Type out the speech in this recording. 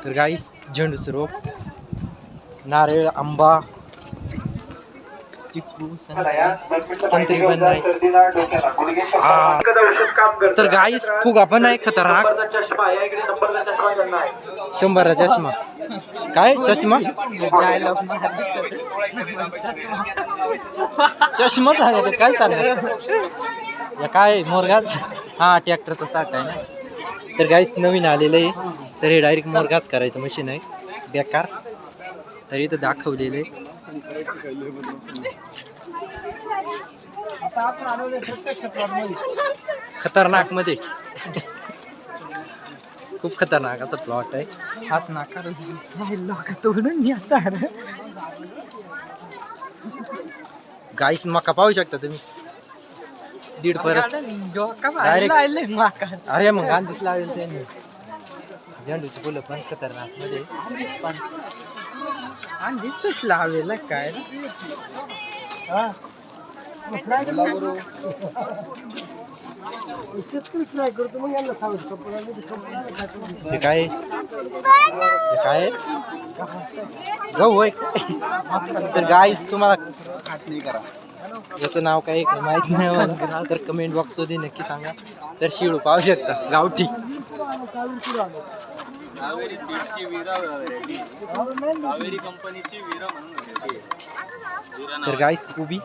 तर गाईस झेंडूचं रोप, नारळ, आंबा, चिकू, संत्री पण नाही. तर गाईस फुगा पण आहे खतरनाक. 100 चष्मा. काय चष्मा? चष्मा सांगत काय सांगत काय मोरगाच. हा ट्रॅक्टरचा साठ आहे ना. तर गाईस नवीन आलेलं आहे. तर हे डायरेक्ट मोरगाच करायचं मशीन आहे बेकार. तर इथं दाखवलेलं आहे खतरनाक मध्ये. खूप खतरनाक असा प्लॉट आहे. हाच नाकार लोक तोडून येतात. गाईस मका पाहू शकता तुम्ही. 1.5 परस डायरेक्ट. अरे मग गांधीच लावेल त्यांनी. झेंडूची फुलं पण खतरनाक मध्ये. दिसतच लावेल काय काय काय गहू आहे. तर गाईस तुम्हाला याचं नाव काय माहित नाही मला. तर कमेंट बॉक्स मध्ये नक्की सांगा. तर शिळू पाहू शकता गावठी. तर गाईस कोबी.